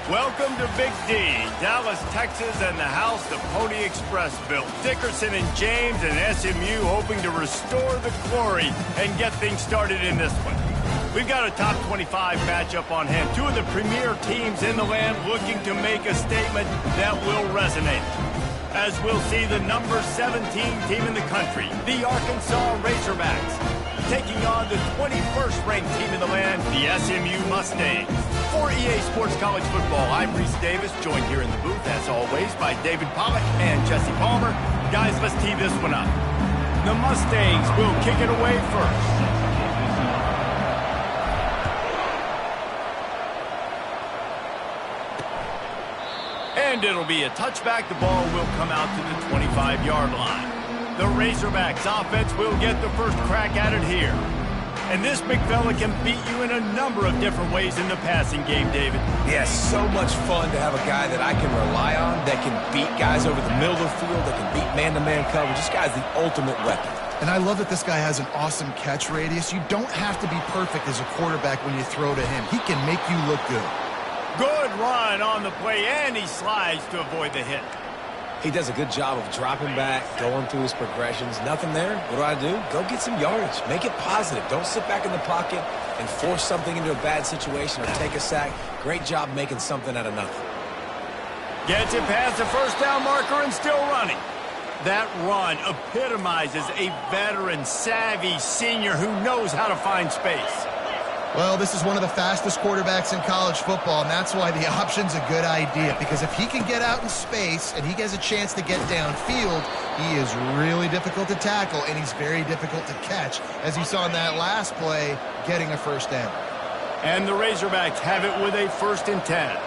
Welcome to Big D, Dallas, Texas, and the house the Pony Express built. Dickerson and James and SMU hoping to restore the glory and get things started in this one. We've got a top 25 matchup on hand. Two of the premier teams in the land looking to make a statement that will resonate. As we'll see the number 17 team in the country, the Arkansas Razorbacks, taking on the 21st ranked team in the land, the SMU Mustangs. For EA Sports College Football, I'm Reese Davis, joined here in the booth, as always, by David Pollack and Jesse Palmer. Guys, let's tee this one up. The Mustangs will kick it away first. And it'll be a touchback. The ball will come out to the 25-yard line. The Razorbacks offense will get the first crack at it here. And this big fella can beat you in a number of different ways in the passing game, David. Yes, so much fun to have a guy that I can rely on, that can beat guys over the middle of the field, that can beat man-to-man coverage. This guy's the ultimate weapon. And I love that this guy has an awesome catch radius. You don't have to be perfect as a quarterback when you throw to him. He can make you look good. Good run on the play, and he slides to avoid the hit. He does a good job of dropping back, going through his progressions. Nothing there. What do? Go get some yardage. Make it positive. Don't sit back in the pocket and force something into a bad situation or take a sack. Great job making something out of nothing. Gets it past the first down marker and still running. That run epitomizes a veteran, savvy senior who knows how to find space. Well, this is one of the fastest quarterbacks in college football, and that's why the option's a good idea. Because if he can get out in space and he gets a chance to get downfield, he is really difficult to tackle, and he's very difficult to catch, as you saw in that last play, getting a first down. And the Razorbacks have it with a 1st and 10.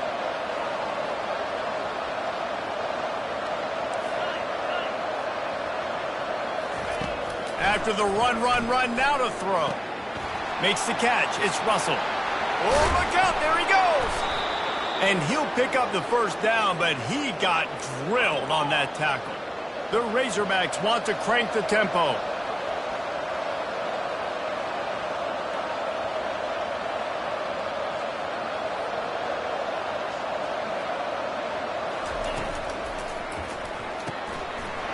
After the run, now to throw. Makes the catch. It's Russell. Oh, look out. There he goes. And he'll pick up the first down, but he got drilled on that tackle. The Razorbacks want to crank the tempo.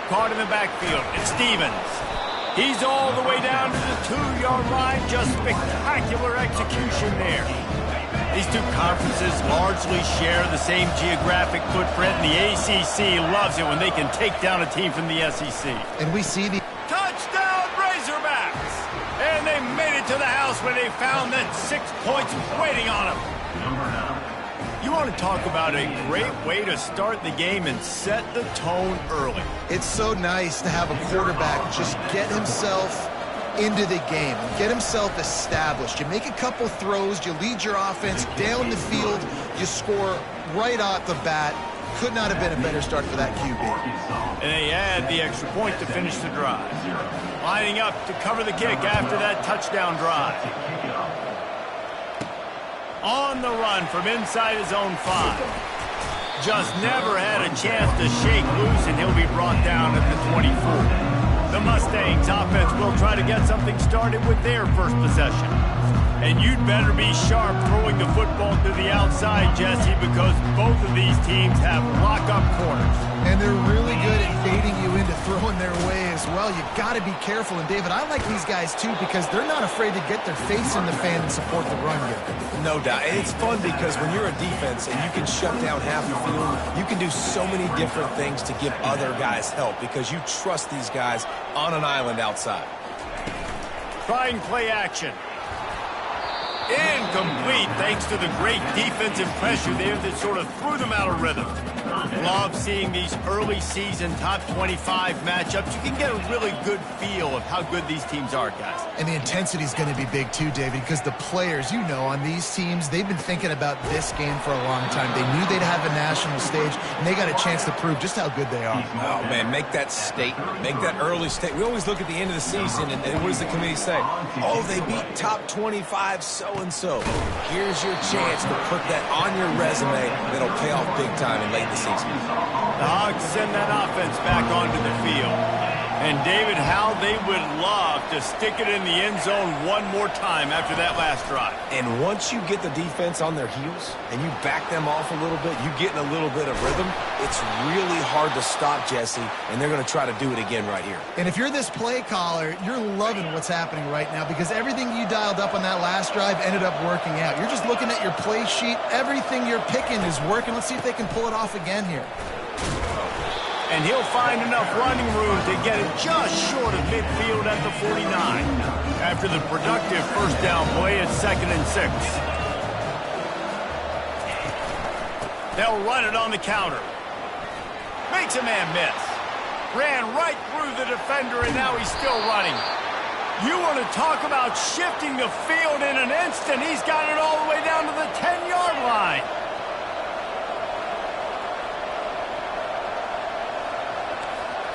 Caught in the backfield. It's Stevens. He's all the way down to the 2-yard line. Just spectacular execution there. These two conferences largely share the same geographic footprint, and the ACC loves it when they can take down a team from the SEC. And we see the touchdown Razorbacks! And they made it to the house when they found that 6 points waiting on them. You want to talk about a great way to start the game and set the tone early. It's so nice to have a quarterback just get himself into the game, get himself established. You make a couple throws, you lead your offense down the field, you score right off the bat. Could not have been a better start for that QB. And they add the extra point to finish the drive. Lining up to cover the kick after that touchdown drive. On the run from inside his own 5. Just never had a chance to shake loose, and he'll be brought down at the 24. The Mustangs offense will try to get something started with their first possession. And you'd better be sharp throwing the football to the outside, Jesse, because both of these teams have lock-up corners. And they're really good at baiting you into throwing their way as well. You've got to be careful. And, David, I like these guys, too, because they're not afraid to get their face in the fan and support the run game. No doubt. And it's fun because when you're a defense and you can shut down half the field, you can do so many different things to give other guys help because you trust these guys on an island outside. Trying play action. Incomplete, thanks to the great defensive pressure there that sort of threw them out of rhythm. Love seeing these early season top 25 matchups. You can get a really good feel of how good these teams are, guys. And the intensity is going to be big too, David, because the players, you know, on these teams, they've been thinking about this game for a long time. They knew they'd have a national stage, and they got a chance to prove just how good they are. Oh, man, make that statement. Make that early statement. We always look at the end of the season, and what does the committee say? Oh, they beat top 25 so-and-so. Here's your chance to put that on your resume that'll pay off big time in late in the season. The Hogs send that offense back onto the field. And David, how they would love to stick it in the end zone one more time after that last drive. And once you get the defense on their heels and you back them off a little bit, you get in a little bit of rhythm, it's really hard to stop, Jesse, and they're going to try to do it again right here. And if you're this play caller, you're loving what's happening right now because everything you dialed up on that last drive ended up working out. You're just looking at your play sheet. Everything you're picking is working. Let's see if they can pull it off again here. And he'll find enough running room to get it just short of midfield at the 49. After the productive first down play, it's 2nd and 6. They'll run it on the counter. Makes a man miss. Ran right through the defender, and now he's still running. You want to talk about shifting the field in an instant. He's got it all the way down to the 10-yard line.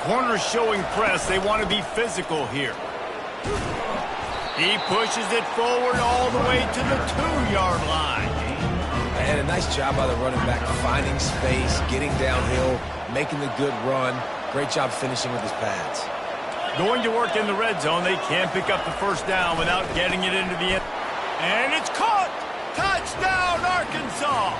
Corners showing press. They want to be physical here. He pushes it forward all the way to the 2-yard line. And a nice job by the running back, finding space, getting downhill, making the good run. Great job finishing with his pads. Going to work in the red zone. They can't pick up the first down without getting it into the end. And it's caught! Touchdown, Arkansas!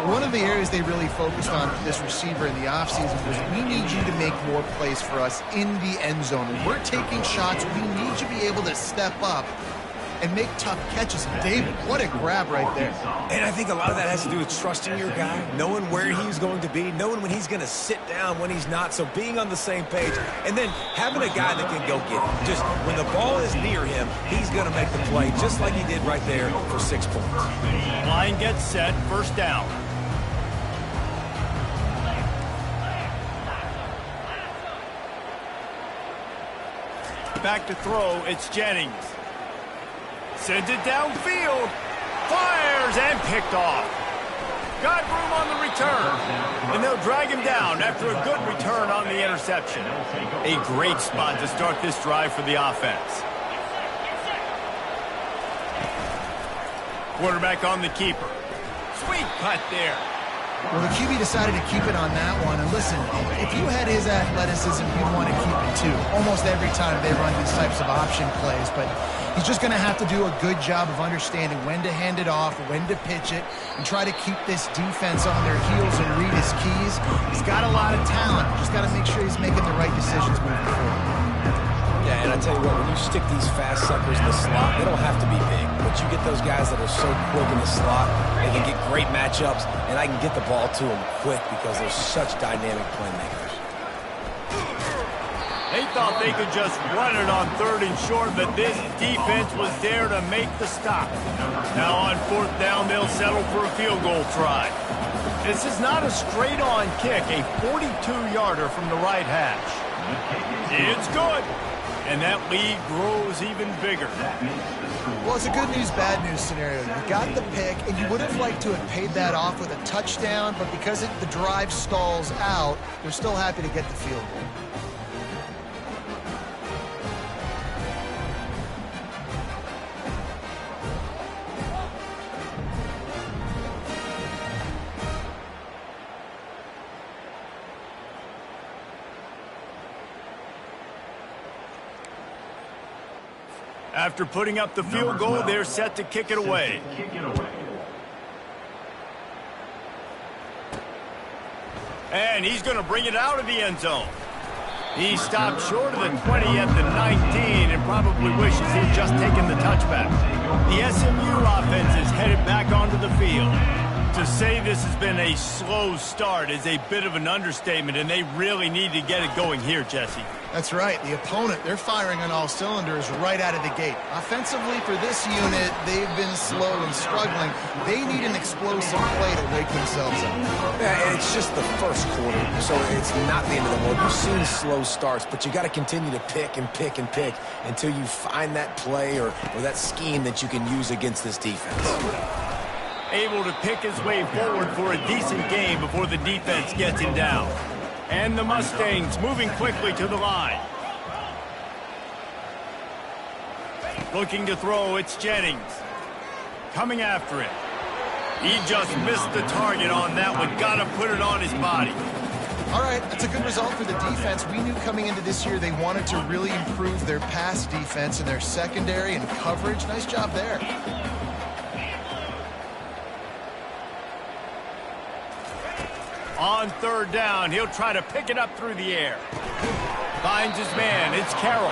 One of the areas they really focused on for this receiver in the offseason was we need you to make more plays for us in the end zone. When we're taking shots, we need you to be able to step up and make tough catches. David, what a grab right there. And I think a lot of that has to do with trusting your guy, knowing where he's going to be, knowing when he's going to sit down, when he's not, so being on the same page, and then having a guy that can go get it. Just when the ball is near him, he's going to make the play, just like he did right there for 6 points. Line gets set, first down. Back to throw, it's Jennings. Sends it downfield. Fires and picked off. Got room on the return. And they'll drag him down after a good return on the interception. A great spot to start this drive for the offense. Quarterback on the keeper. Sweet cut there. Well, the QB decided to keep it on that one. And listen, if you had his athleticism, you'd want to keep it too. Almost every time they run these types of option plays. But he's just going to have to do a good job of understanding when to hand it off, when to pitch it, and try to keep this defense on their heels and read his keys. He's got a lot of talent. Just got to make sure he's making the right decisions moving forward. Yeah, and I tell you what, when you stick these fast suckers in the slot, they don't have to be big. But you get those guys that are so quick in the slot, they can get great matchups, and I can get the ball to them quick because they're such dynamic playmakers. They thought they could just run it on 3rd and short, but this defense was there to make the stop. Now on 4th down, they'll settle for a field goal try. This is not a straight-on kick, a 42-yarder from the right hash. It's good. And that lead grows even bigger. Well, it's a good news, bad news scenario. You got the pick, and you would have liked to have paid that off with a touchdown, but because the drive stalls out, they're still happy to get the field goal. After putting up the field goal, they're set to kick it away. And he's going to bring it out of the end zone. He stopped short of the 20 at the 19 and probably wishes he'd just taken the touchback. The SMU offense is headed back onto the field. To say this has been a slow start is a bit of an understatement, and they really need to get it going here, Jesse. That's right. The opponent, they're firing on all cylinders right out of the gate. Offensively, for this unit, they've been slow and struggling. They need an explosive play to wake themselves up. Yeah, and it's just the first quarter, so it's not the end of the world. You've seen slow starts, but you got to continue to pick and pick and pick until you find that play or that scheme that you can use against this defense. Able to pick his way forward for a decent game before the defense gets him down. And the Mustangs moving quickly to the line. Looking to throw, it's Jennings. Coming after it. He just missed the target on that one. Got to put it on his body. All right, that's a good result for the defense. We knew coming into this year they wanted to really improve their pass defense and their secondary and coverage. Nice job there. On third down, he'll try to pick it up through the air. Finds his man. It's Carroll.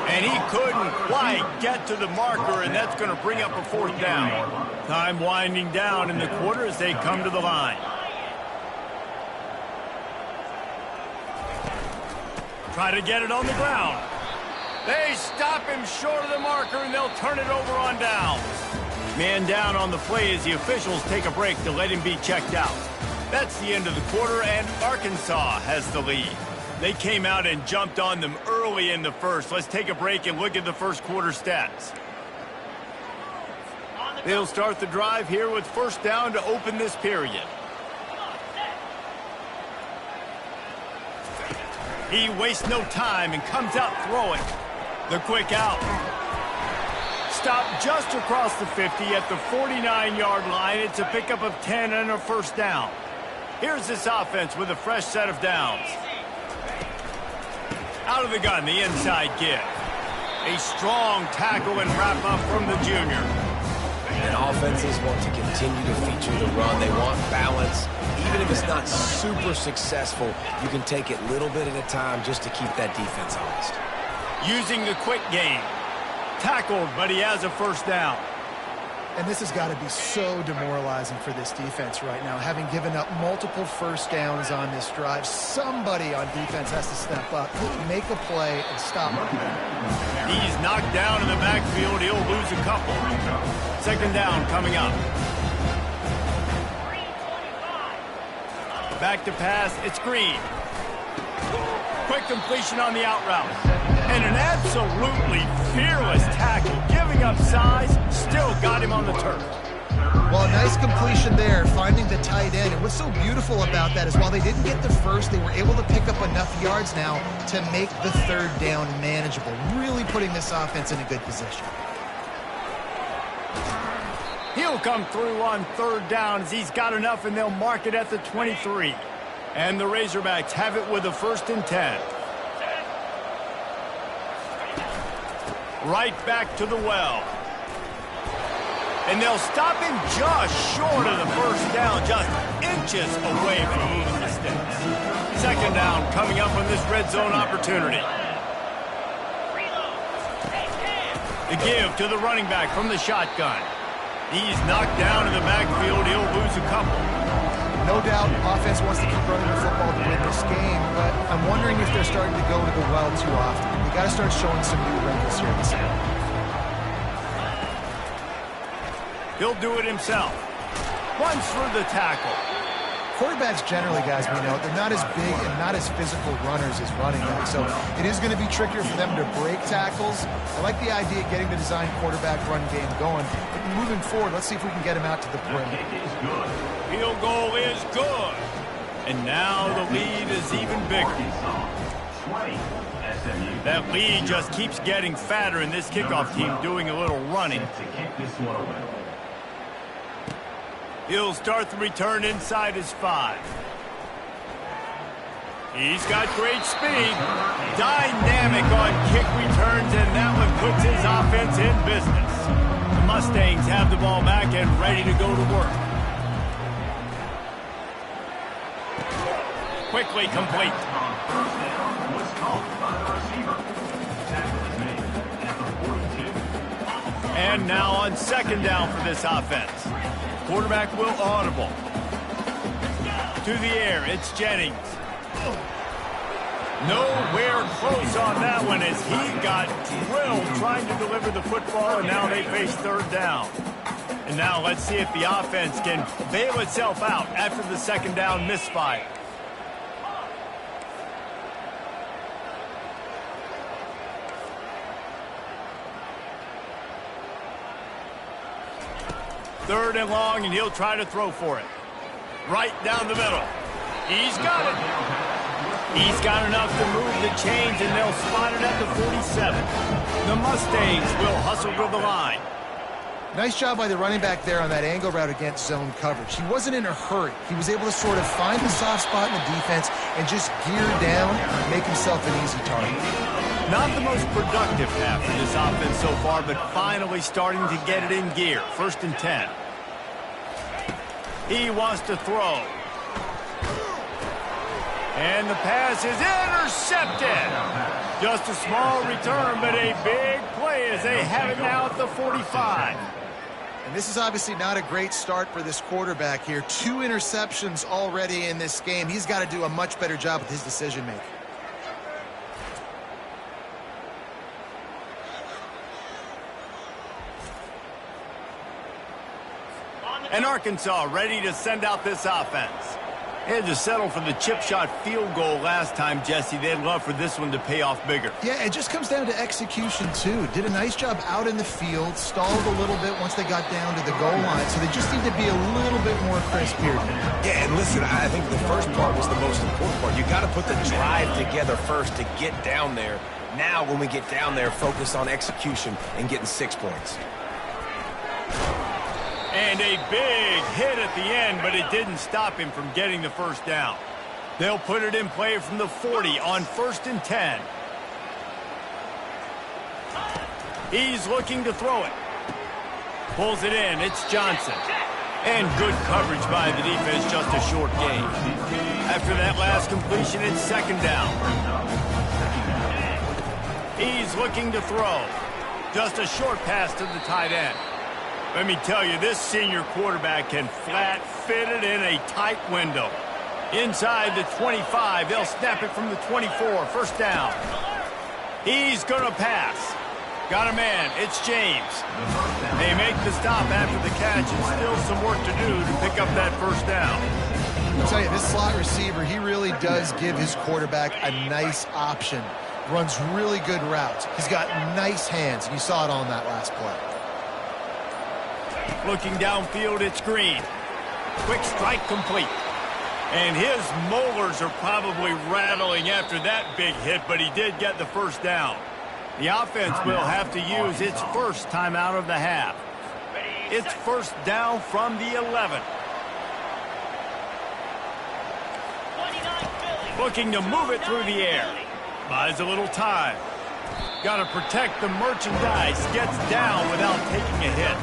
And he couldn't quite get to the marker, and that's going to bring up a fourth down. Time winding down in the quarter as they come to the line. Try to get it on the ground. They stop him short of the marker, and they'll turn it over on downs. Man down on the play as the officials take a break to let him be checked out. That's the end of the quarter, and Arkansas has the lead. They came out and jumped on them early in the first. Let's take a break and look at the first quarter stats. They'll start the drive here with first down to open this period. He wastes no time and comes out throwing. The quick out. Stopped just across the 50 at the 49-yard line. It's a pickup of 10 and a first down. Here's this offense with a fresh set of downs. Out of the gun, the inside give. A strong tackle and wrap-up from the junior. And offenses want to continue to feature the run. They want balance. Even if it's not super successful, you can take it little bit at a time just to keep that defense honest. Using the quick game. Tackled, but he has a first down. And this has got to be so demoralizing for this defense right now. Having given up multiple first downs on this drive, somebody on defense has to step up, make a play, and stop him. He's knocked down in the backfield. He'll lose a couple. Second down coming up. Back to pass. It's Green. Quick completion on the out route. And an absolutely fearless tackle. Giving up size, still got him on the turf. Well, a nice completion there, finding the tight end. And what's so beautiful about that is while they didn't get the first, they were able to pick up enough yards now to make the third down manageable. Really putting this offense in a good position. He'll come through on third down as he's got enough, and they'll mark it at the 23. And the Razorbacks have it with a 1st and 10. Right back to the well. And they'll stop him just short of the first down, just inches away from moving the sticks. Second down coming up on this red zone opportunity. The give to the running back from the shotgun. He's knocked down in the backfield. He'll lose a couple. No doubt offense wants to keep running the football to win this game, but I'm wondering if they're starting to go to the well too often. We got to start showing some new wrinkles here this year. He'll do it himself. Runs through the tackle. Quarterbacks generally, guys, we know, they're not as big and not as physical runners as running backs, so it is going to be trickier for them to break tackles. I like the idea of getting the design quarterback run game going, but moving forward, let's see if we can get him out to the perimeter. Field goal is good. And now the lead is even bigger. That lead just keeps getting fatter, and this kickoff team doing a little running. He'll start the return inside his 5. He's got great speed. Dynamic on kick returns, and that one puts his offense in business. The Mustangs have the ball back and ready to go to work. Quickly complete. And now on second down for this offense. Quarterback will audible. To the air, it's Jennings. Nowhere close on that one as he got drilled trying to deliver the football, and now they face third down. And now let's see if the offense can bail itself out after the second down misfire. Third and long, and he'll try to throw for it. Right down the middle. He's got it. He's got enough to move the chains, and they'll spot it at the 47. The Mustangs will hustle to the line. Nice job by the running back there on that angle route against zone coverage. He wasn't in a hurry. He was able to sort of find the soft spot in the defense and just gear down and make himself an easy target. Not the most productive half for this offense so far, but finally starting to get it in gear. 1st and 10. He wants to throw. And the pass is intercepted. Just a small return, but a big play as they have it now at the 45. And this is obviously not a great start for this quarterback here. 2 interceptions already in this game. He's got to do a much better job with his decision-making. And Arkansas ready to send out this offense. They had to settle for the chip shot field goal last time, Jesse. They'd love for this one to pay off bigger. Yeah, it just comes down to execution, too. Did a nice job out in the field, stalled a little bit once they got down to the goal line, so they just need to be a little bit more crisp here. Yeah, and listen, I think the first part was the most important part. You got to put the drive together first to get down there. Now, when we get down there, focus on execution and getting 6 points. And a big hit at the end, but it didn't stop him from getting the first down. They'll put it in play from the 40 on 1st and 10. He's looking to throw it. Pulls it in. It's Johnson. And good coverage by the defense, just a short gain. After that last completion, it's 2nd down. He's looking to throw. Just a short pass to the tight end. Let me tell you, this senior quarterback can flat fit it in a tight window. Inside the 25, they'll snap it from the 24, 1st down. He's going to pass. Got a man, it's James. They make the stop after the catch, and still some work to do to pick up that 1st down. I'll tell you, this slot receiver, he really does give his quarterback a nice option. Runs really good routes. He's got nice hands, and you saw it on that last play. Looking downfield, it's Green. Quick strike complete. And his molars are probably rattling after that big hit, but he did get the 1st down. The offense will have to use its first timeout of the half. It's 1st down from the 11. Looking to move it through the air. Buys a little time. Got to protect the merchandise. Gets down without taking a hit.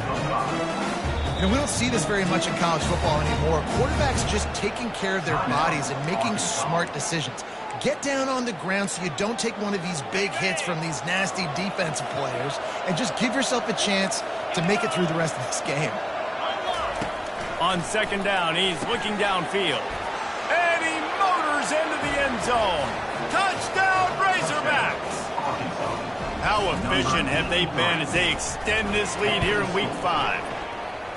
You know, we don't see this very much in college football anymore. Quarterbacks just taking care of their bodies and making smart decisions. Get down on the ground so you don't take one of these big hits from these nasty defensive players and just give yourself a chance to make it through the rest of this game. On 2nd down, he's looking downfield. And he motors into the end zone. Touchdown, Razorbacks! How efficient have they been as they extend this lead here in Week 5?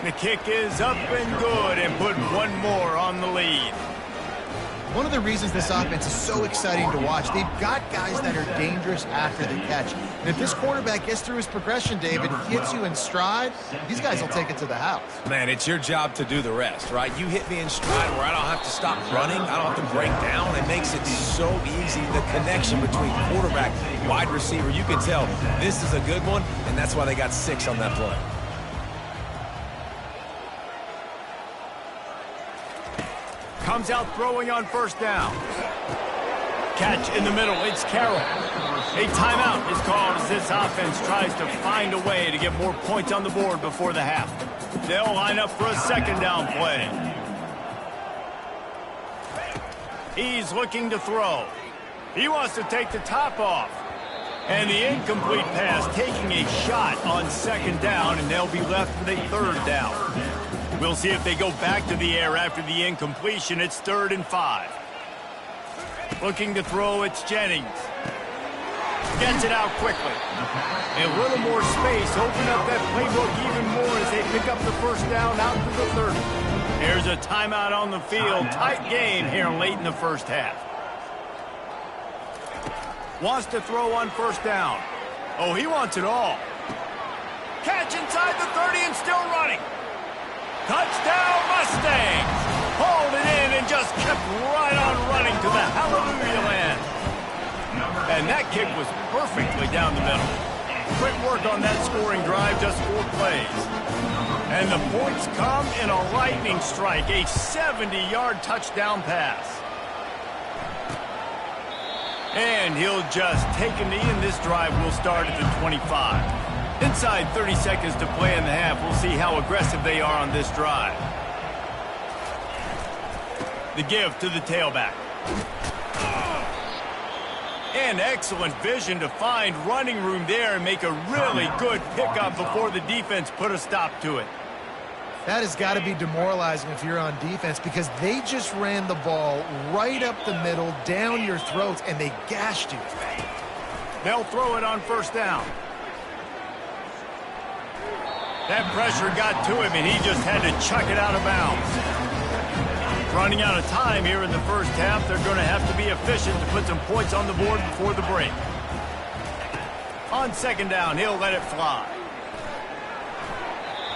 The kick is up and good and put one more on the lead. One of the reasons this offense is so exciting to watch, they've got guys that are dangerous after the catch. And if this quarterback gets through his progression, David, hits you in stride, these guys will take it to the house. Man, it's your job to do the rest, right? You hit me in stride where I don't have to stop running. I don't have to break down. It makes it so easy. The connection between quarterback, wide receiver, you can tell this is a good one, and that's why they got 6 on that play. Comes out throwing on 1st down. Catch in the middle. It's Carroll. A timeout is called as this offense tries to find a way to get more points on the board before the half. They'll line up for a 2nd down play. He's looking to throw. He wants to take the top off. And the incomplete pass taking a shot on 2nd down, and they'll be left with a 3rd down. We'll see if they go back to the air after the incompletion. It's 3rd and 5. Looking to throw, it's Jennings. Gets it out quickly. A little more space. Open up that playbook even more as they pick up the 1st down out to the 30. There's a timeout on the field. Tight game here late in the 1st half. Wants to throw on 1st down. Oh, he wants it all. Catch inside the 30 and still running. Touchdown, Mustangs! Hauled it in and just kept right on running to the hallelujah land. And that kick was perfectly down the middle. quick work on that scoring drive, just 4 plays. And the points come in a lightning strike, a 70-yard touchdown pass. And he'll just take a knee, and this drive will start at the 25. Inside 30 seconds to play in the half. We'll see how aggressive they are on this drive. The give to the tailback. And excellent vision to find running room there and make a really good pickup before the defense put a stop to it. That has got to be demoralizing if you're on defense, because they just ran the ball right up the middle, down your throats, and they gashed you. They'll throw it on first down. That pressure got to him, and he just had to chuck it out of bounds. Running out of time here in the first half, they're going to have to be efficient to put some points on the board before the break. On second down, he'll let it fly.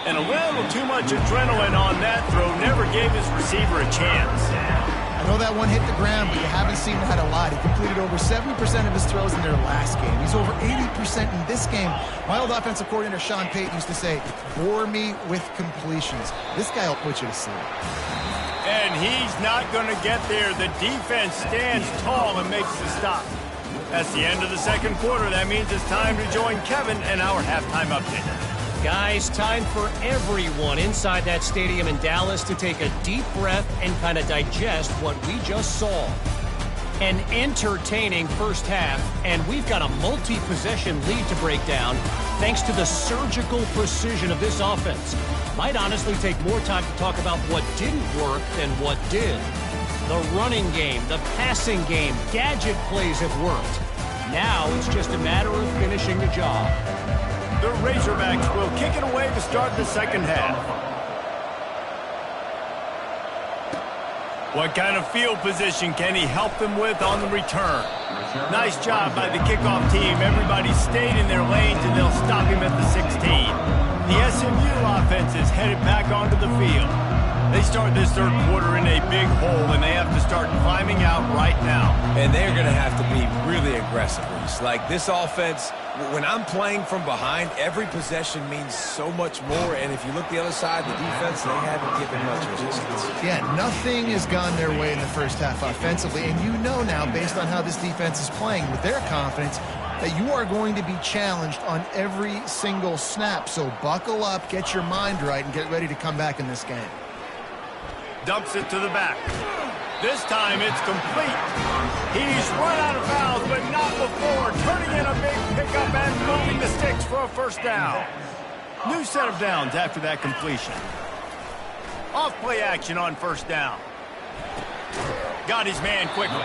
And a little too much adrenaline on that throw. Never gave his receiver a chance. I know that one hit the ground, but you haven't seen that a lot. He completed over 70% of his throws in their last game. He's over 80% in this game. My old offensive coordinator, Sean Payton, used to say, bore me with completions. This guy will put you to sleep. And he's not going to get there. The defense stands tall and makes the stop. That's the end of the second quarter. That means it's time to join Kevin and our halftime update. Guys, time for everyone inside that stadium in Dallas to take a deep breath and kind of digest what we just saw. An entertaining first half, and we've got a multi-possession lead to break down thanks to the surgical precision of this offense. Might honestly take more time to talk about what didn't work than what did. The running game, the passing game, gadget plays have worked. Now it's just a matter of finishing the job. The Razorbacks will kick it away to start the second half. What kind of field position can he help them with on the return? Nice job by the kickoff team. Everybody stayed in their lanes, and they'll stop him at the 16. The SMU offense is headed back onto the field. They start this third quarter in a big hole, and they have to start climbing out right now. And they're going to have to be really aggressive. It's like this offense, when I'm playing from behind, every possession means so much more. And if you look the other side, the defense, they haven't given much resistance. Yeah, nothing has gone their way in the first half offensively. And you know now, based on how this defense is playing with their confidence, that you are going to be challenged on every single snap. So buckle up, get your mind right, and get ready to come back in this game. Dumps it to the back. This time it's complete. He's run out of bounds, but not before. Turning in a big pickup and moving the sticks for a first down. New set of downs after that completion. Off play action on first down. Got his man quickly.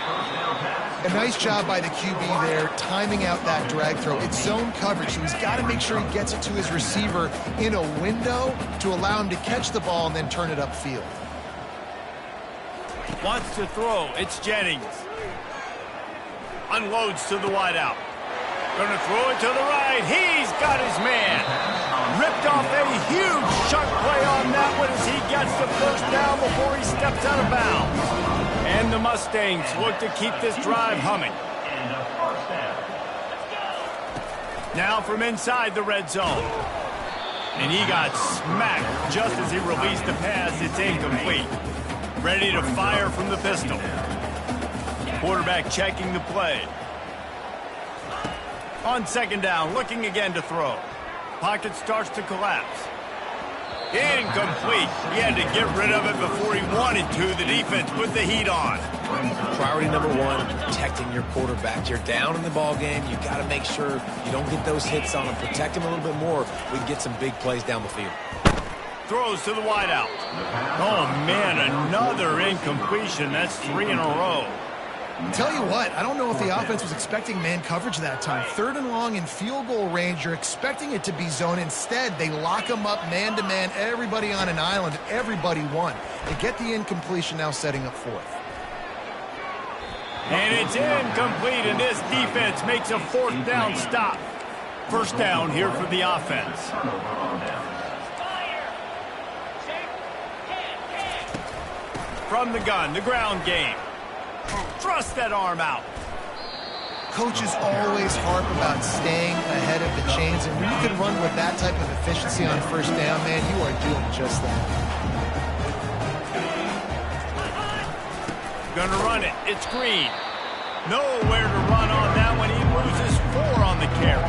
A nice job by the QB there, timing out that drag throw. It's zone coverage, so he's got to make sure he gets it to his receiver in a window to allow him to catch the ball and then turn it upfield. Wants to throw. It's Jennings. Unloads to the wideout. Gonna throw it to the right. He's got his man. Ripped off a huge chunk play on that one as he gets the first down before he steps out of bounds. And the Mustangs look to keep this drive humming. Now from inside the red zone. And he got smacked just as he released the pass. It's incomplete. Ready to fire from the pistol. Quarterback checking the play. On second down, looking again to throw. Pocket starts to collapse. Incomplete. He had to get rid of it before he wanted to. The defense put the heat on. Priority number one, protecting your quarterback. You're down in the ball game. You got to make sure you don't get those hits on him. Protect him a little bit more. We can get some big plays down the field. Throws to the wideout. Oh, man, another incompletion. That's 3 in a row. Tell you what, I don't know if the offense was expecting man coverage that time. Third and long in field goal range, you're expecting it to be zone. Instead, they lock them up man-to-man, everybody on an island, everybody won. They get the incompletion, now setting up fourth. And it's incomplete, and this defense makes a fourth down stop. First down here for the offense. From the gun, the ground game. Thrust that arm out. Coaches always harp about staying ahead of the chains, and when you can run with that type of efficiency on first down, man, you are doing just that. Gonna run it. It's Green. Nowhere to run on that one. He loses 4 on the carry.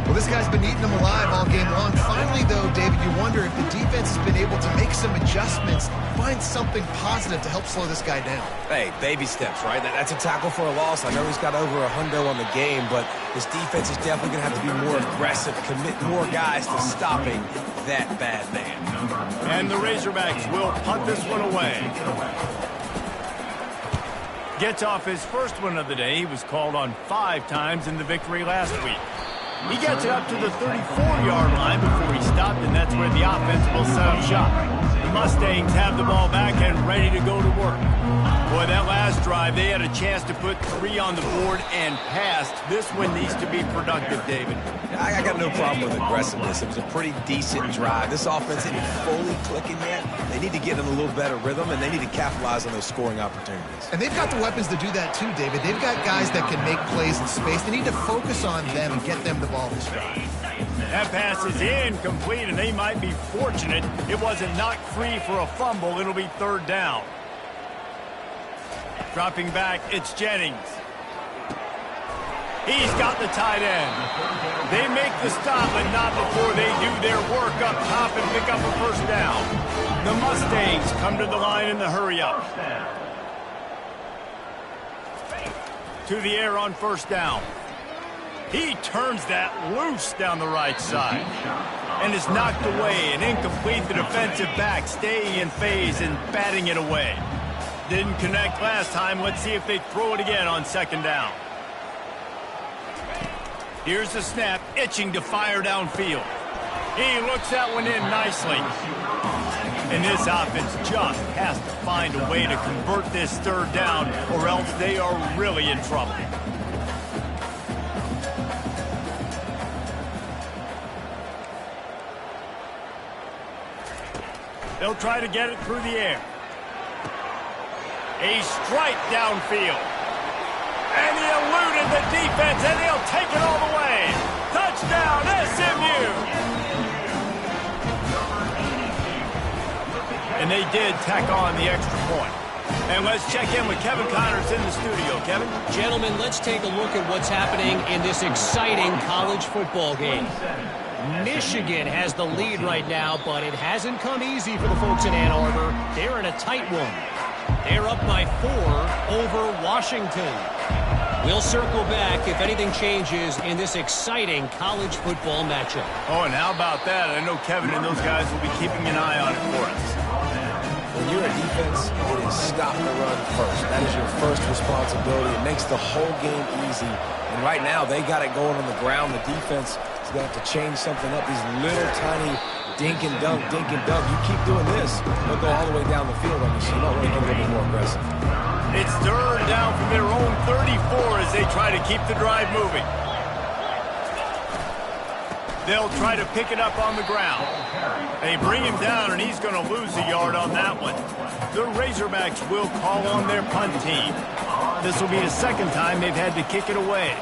Well, this guy's been eating them alive all game long. Finally, though, David, you wonder if the defense has been able to make some adjustments, find something positive to help slow this guy down. Hey, baby steps, right? That's a tackle for a loss. I know he's got over $100 on the game, but this defense is definitely going to have to be more aggressive, commit more guys to stopping that bad man. And the Razorbacks will punt this one away. Gets off his first one of the day. He was called on 5 times in the victory last week. He gets it up to the 34-yard line before he stopped, and that's where the offense will set up shop. The Mustangs have the ball back and ready to go to work. Boy, that last drive, they had a chance to put 3 on the board and passed. This one needs to be productive, David. I got no problem with aggressiveness. It was a pretty decent drive. This offense isn't fully clicking yet. They need to get in a little better rhythm, and they need to capitalize on those scoring opportunities. And they've got the weapons to do that too, David. They've got guys that can make plays in space. They need to focus on them and get them the ball this drive. That pass is incomplete, and they might be fortunate it wasn't knocked free for a fumble. It'll be 3rd down. Dropping back, it's Jennings. He's got the tight end. They make the stop, but not before they do their work up top and pick up a first down. The Mustangs come to the line in the hurry-up. To the air on first down. He turns that loose down the right side. And is knocked away and incomplete. The defensive back staying in phase and batting it away. Didn't connect last time. Let's see if they throw it again on 2nd down. Here's the snap, itching to fire downfield. He looks that one in nicely. And this offense just has to find a way to convert this 3rd down, or else they are really in trouble. They'll try to get it through the air. A strike downfield. And he eluded the defense, and he'll take it all the way. Touchdown, SMU! And they did tack on the extra point. And let's check in with Kevin Connors in the studio. Kevin? Gentlemen, let's take a look at what's happening in this exciting college football game. Michigan has the lead right now, but it hasn't come easy for the folks in Ann Arbor. They're in a tight one. They're up by 4 over Washington. We'll circle back if anything changes in this exciting college football matchup. Oh, and how about that? I know Kevin and those guys will be keeping an eye on it for us. When you're a defense, it is stop the run first. That is your first responsibility. It makes the whole game easy. And right now, they got it going on the ground. The defense is going to have to change something up. These little tiny dink and dunk, dink and dunk. You keep doing this, they'll go all the way down the field on you, so you might want to get a little bit more aggressive. It's 3rd down from their own 34 as they try to keep the drive moving. They'll try to pick it up on the ground. They bring him down, and he's going to lose a yard on that one. The Razorbacks will call on their punt team. This will be the 2nd time they've had to kick it away.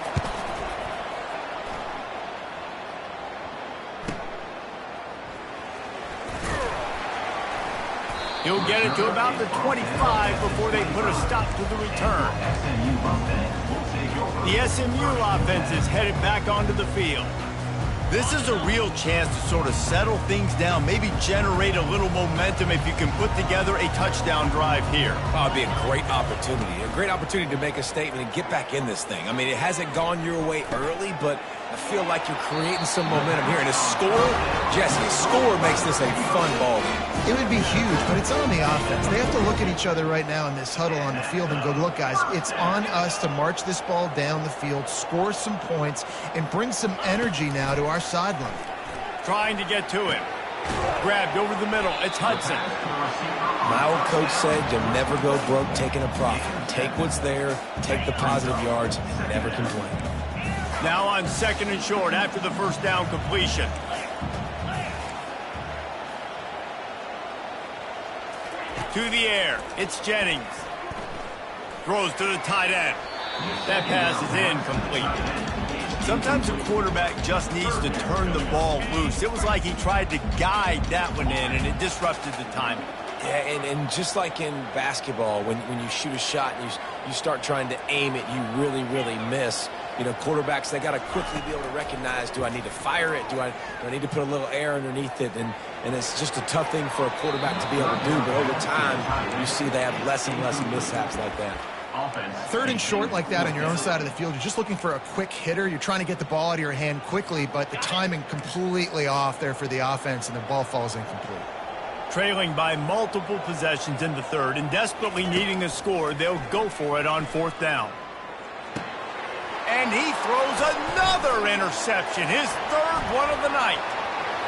He'll get it to about the 25 before they put a stop to the return. The SMU offense is headed back onto the field. This is a real chance to sort of settle things down, maybe generate a little momentum if you can put together a touchdown drive here. Oh, it'd be a great opportunity to make a statement and get back in this thing. I mean, it hasn't gone your way early, but I feel like you're creating some momentum here. And a score, Jesse, a score makes this a fun ball game. It would be huge, but it's on the offense. They have to look at each other right now in this huddle on the field and go, look, guys, it's on us to march this ball down the field, score some points, and bring some energy now to our sideline. Trying to get to it. Grabbed over the middle. It's Hudson. My old coach said you'll never go broke taking a profit. Take what's there, take the positive yards, and never complain. Now on 2nd and short after the first down completion. To the air. It's Jennings. Throws to the tight end. That pass is incomplete. Sometimes a quarterback just needs to turn the ball loose. It was like he tried to guide that one in, and it disrupted the timing. Yeah, and just like in basketball, when you shoot a shot and you start trying to aim it, you really, really miss. You know, quarterbacks, they got to quickly be able to recognize, do I need to fire it? Do I need to put a little air underneath it? And it's just a tough thing for a quarterback to be able to do. But over time, you see they have less and less mishaps like that. Third and short like that on your own side of the field, you're just looking for a quick hitter. You're trying to get the ball out of your hand quickly, but the timing completely off there for the offense, and the ball falls incomplete. Trailing by multiple possessions in the third and desperately needing a score, they'll go for it on fourth down. And he throws another interception, his third one of the night,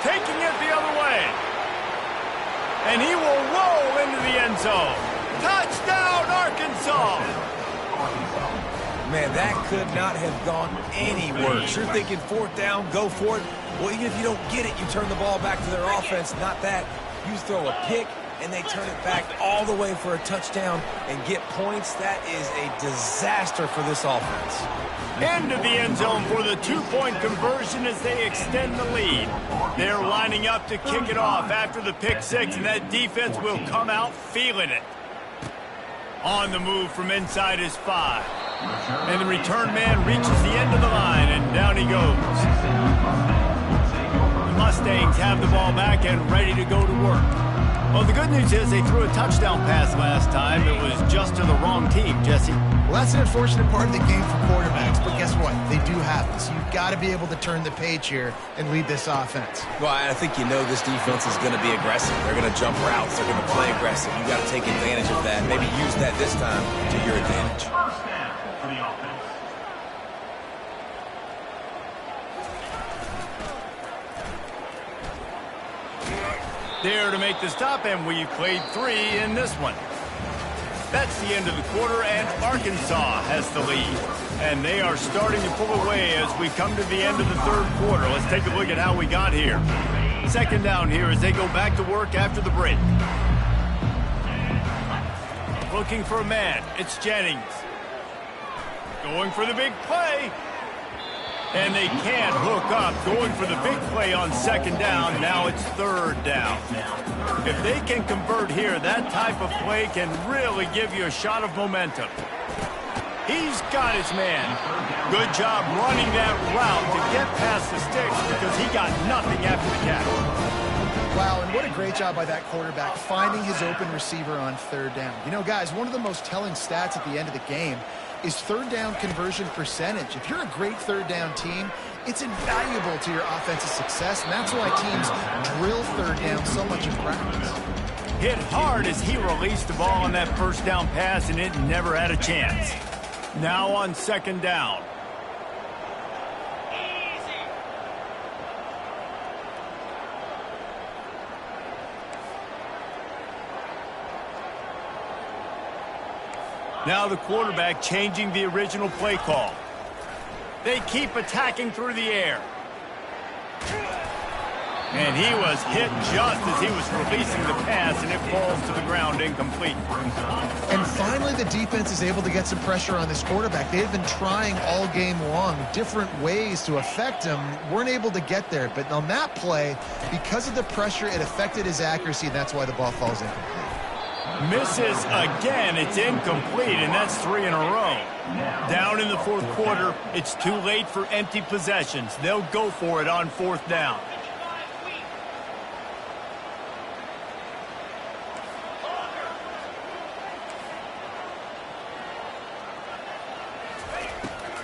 taking it the other way. And he will roll into the end zone. Touchdown, Arkansas! Man, that could not have gone any worse. You're thinking fourth down, go for it. Well, even if you don't get it, you turn the ball back to their offense. Not that. You throw a pick, and they turn it back all the way for a touchdown and get points. That is a disaster for this offense. Into the end zone for the two-point conversion as they extend the lead. They're lining up to kick it off after the pick six, and that defense will come out feeling it. On the move from inside his 5. And the return man reaches the end of the line, and down he goes. The Mustangs have the ball back and ready to go to work. Well, the good news is they threw a touchdown pass last time. It was just to the wrong team, Jesse. Well, that's an unfortunate part of the game for quarterbacks, but guess what? They do happen. So you've got to be able to turn the page here and lead this offense. Well, I think you know this defense is going to be aggressive. They're going to jump routes. They're going to play aggressive. You've got to take advantage of that. Maybe use that this time to your advantage. First down for the offense. There to make the stop, and we played 3 in this one. That's the end of the quarter, and Arkansas has the lead. And they are starting to pull away as we come to the end of the third quarter. Let's take a look at how we got here. Second down here as they go back to work after the break. Looking for a man. It's Jennings. Going for the big play. And they can't hook up. Going for the big play on second down. Now it's third down. If they can convert here, that type of play can really give you a shot of momentum. He's got his man. Good job running that route to get past the sticks because he got nothing after the catch. Wow, and what a great job by that quarterback finding his open receiver on third down. You know, guys, one of the most telling stats at the end of the game is third down conversion percentage. If you're a great third down team, it's invaluable to your offensive success, and that's why teams drill third down so much in practice. Hit hard as he released the ball on that first down pass, and it never had a chance. Now on second down. Now the quarterback changing the original play call. They keep attacking through the air. And he was hit just as he was releasing the pass, and it falls to the ground incomplete. And finally, the defense is able to get some pressure on this quarterback. They've been trying all game long different ways to affect him. Weren't able to get there. But on that play, because of the pressure, it affected his accuracy, and that's why the ball falls incomplete. Misses again. It's incomplete, and that's 3 in a row. Down in the fourth quarter, it's too late for empty possessions. They'll go for it on fourth down.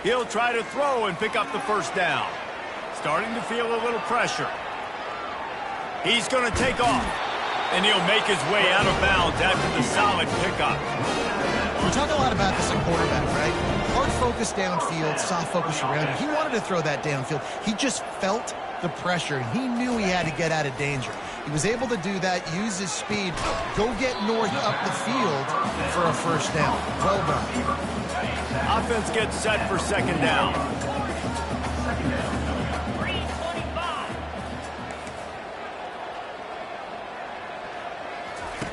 He'll try to throw and pick up the first down. Starting to feel a little pressure. He's going to take off. And he'll make his way out of bounds after the solid pickup. We talk a lot about this in quarterback, right? Hard focus downfield, soft focus around him. He wanted to throw that downfield. He just felt the pressure. He knew he had to get out of danger. He was able to do that, use his speed, go get north up the field for a first down. Well done. Offense gets set for second down.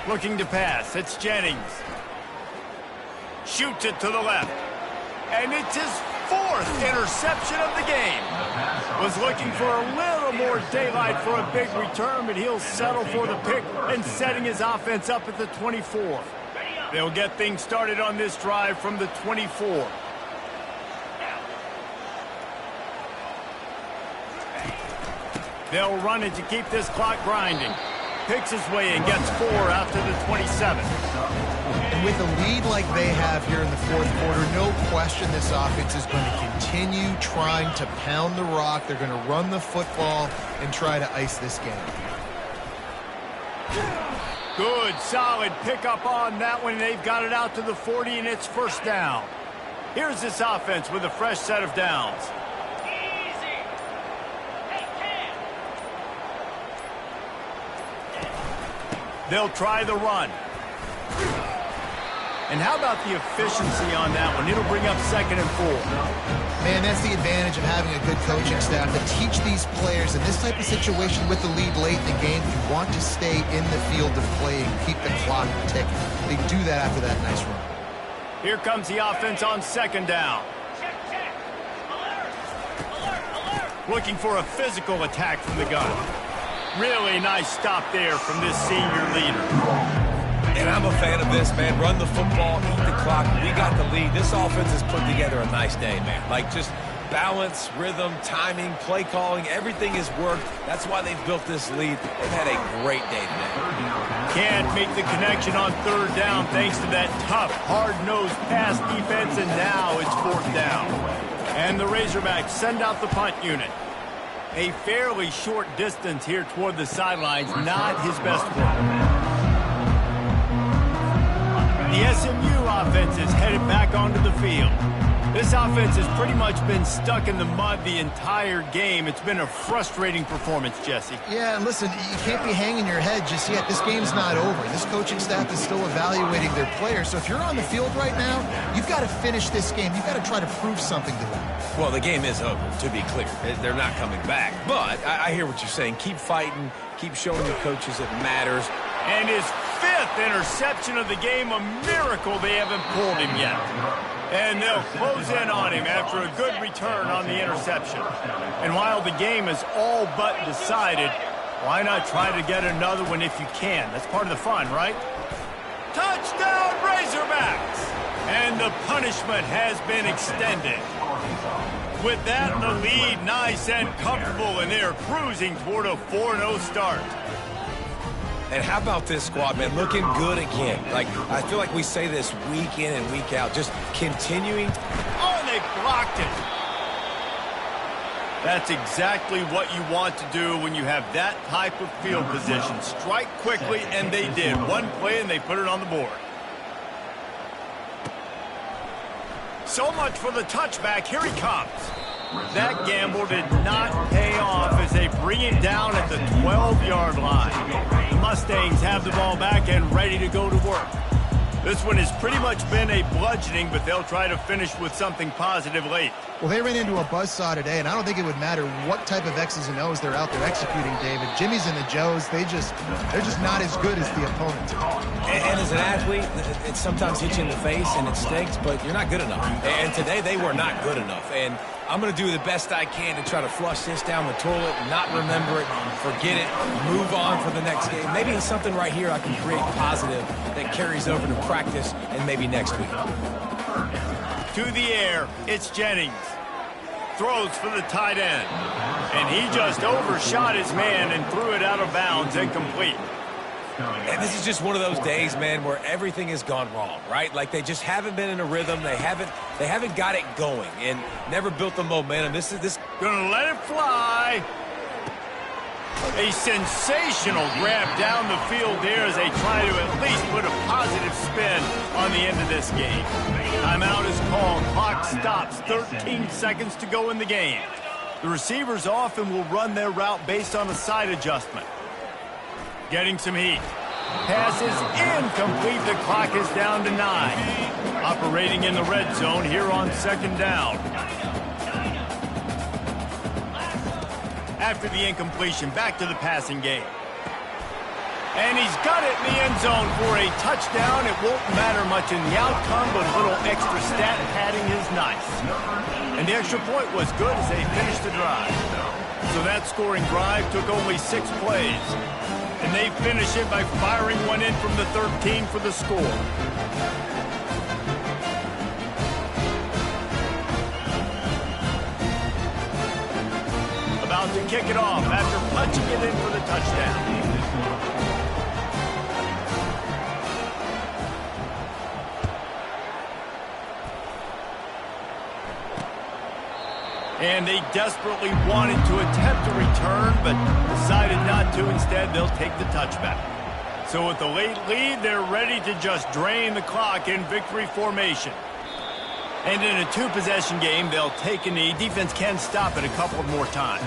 Looking to pass. It's Jennings. Shoots it to the left. And it's his 4th interception of the game. Was looking for a little more daylight for a big return, but he'll settle for the pick and setting his offense up at the 24. They'll get things started on this drive from the 24. They'll run it to keep this clock grinding. Picks his way and gets 4 out to the 27. And with a lead like they have here in the 4th quarter, no question this offense is going to continue trying to pound the rock. They're going to run the football and try to ice this game. Good, solid pickup on that one. They've got it out to the 40, and it's first down. Here's this offense with a fresh set of downs. They'll try the run. And how about the efficiency on that one? It'll bring up 2nd and 4. Man, that's the advantage of having a good coaching staff to teach these players in this type of situation with the lead late in the game. You want to stay in the field of play and keep the clock ticking. They do that after that nice run. Here comes the offense on 2nd down. Looking for a physical attack from the gun. Really nice stop there from this senior leader. And I'm a fan of this, man. Run the football, eat the clock. We got the lead. This offense has put together a nice day, man. Like, just balance, rhythm, timing, play calling, everything has worked. That's why they've built this lead. They've had a great day today. Can't make the connection on 3rd down thanks to that tough, hard-nosed pass defense, and now it's 4th down. And the Razorbacks send out the punt unit. A fairly short distance here toward the sidelines, not his best work. The SMU offense is headed back onto the field. This offense has pretty much been stuck in the mud the entire game. It's been a frustrating performance, Jesse. Yeah, and listen, you can't be hanging your head just yet. This game's not over. This coaching staff is still evaluating their players. So if you're on the field right now, you've got to finish this game. You've got to try to prove something to them. Well, the game is over, to be clear. They're not coming back. But I hear what you're saying. Keep fighting. Keep showing the coaches it matters. And his 5th interception of the game, a miracle they haven't pulled him yet. And they'll close in on him after a good return on the interception. And while the game is all but decided, why not try to get another one if you can? That's part of the fun, right? Touchdown, Razorbacks! And the punishment has been extended. With that, the lead nice and comfortable, and they're cruising toward a 4-0 start. And how about this squad, man? Looking good again. Like, I feel like we say this week in and week out. Just continuing. Oh, and they blocked it. That's exactly what you want to do when you have that type of field position. Strike quickly, and they did. One play, and they put it on the board. So much for the touchback. Here he comes. That gamble did not pay off as they bring it down at the 12-yard line. The Mustangs have the ball back and ready to go to work. This one has pretty much been a bludgeoning, but they'll try to finish with something positive late. Well, they ran into a buzzsaw today, and I don't think it would matter what type of X's and O's they're out there executing, David. Jimmy's and the Joes, they're just not as good as the opponent. And as an athlete, it sometimes hits you in the face, and it stinks, but you're not good enough. And today, they were not good enough. And I'm going to do the best I can to try to flush this down the toilet, not remember it, forget it, move on for the next game. Maybe it's something right here I can create positive that carries over to practice and maybe next week. To the air, it's Jennings. Throws for the tight end. And he just overshot his man and threw it out of bounds, incomplete. And this is just one of those days, man, where everything has gone wrong, right? Like, they just haven't been in a rhythm. They haven't got it going and never built the momentum. This Gonna let it fly. A sensational grab down the field there as they try to at least put a positive spin on the end of this game. Timeout is called. Clock stops. 13 seconds to go in the game. The receivers often will run their route based on a side adjustment. Getting some heat. Pass is incomplete. The clock is down to 9. Operating in the red zone here on 2nd down. After the incompletion, back to the passing game. And he's got it in the end zone for a touchdown. It won't matter much in the outcome, but a little extra stat padding is nice. And the extra point was good as they finished the drive. So that scoring drive took only 6 plays. And they finish it by firing one in from the 13 for the score. About to kick it off after punching it in for the touchdown. And they desperately wanted to attempt a return, but decided not to. Instead, they'll take the touchback. So with the late lead, they're ready to just drain the clock in victory formation. And in a 2-possession game, they'll take a knee. Defense can stop it a couple more times.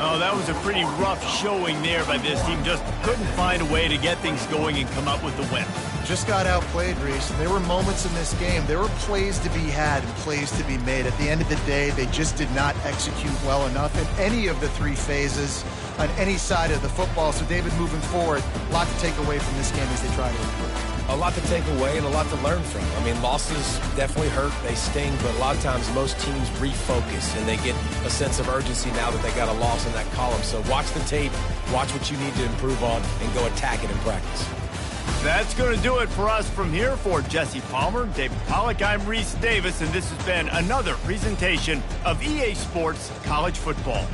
Oh, that was a pretty rough showing there by this team. Just couldn't find a way to get things going and come up with the win. Just got outplayed, Reese. There were moments in this game. There were plays to be had and plays to be made. At the end of the day, they just did not execute well enough in any of the 3 phases on any side of the football. So, David, moving forward, a lot to take away from this game as they try to improve. A lot to take away and a lot to learn from. I mean, losses definitely hurt, they sting, but a lot of times most teams refocus and they get a sense of urgency now that they got a loss in that column. So watch the tape, watch what you need to improve on, and go attack it in practice. That's going to do it for us from here. For Jesse Palmer, David Pollack, I'm Reese Davis, and this has been another presentation of EA Sports College Football.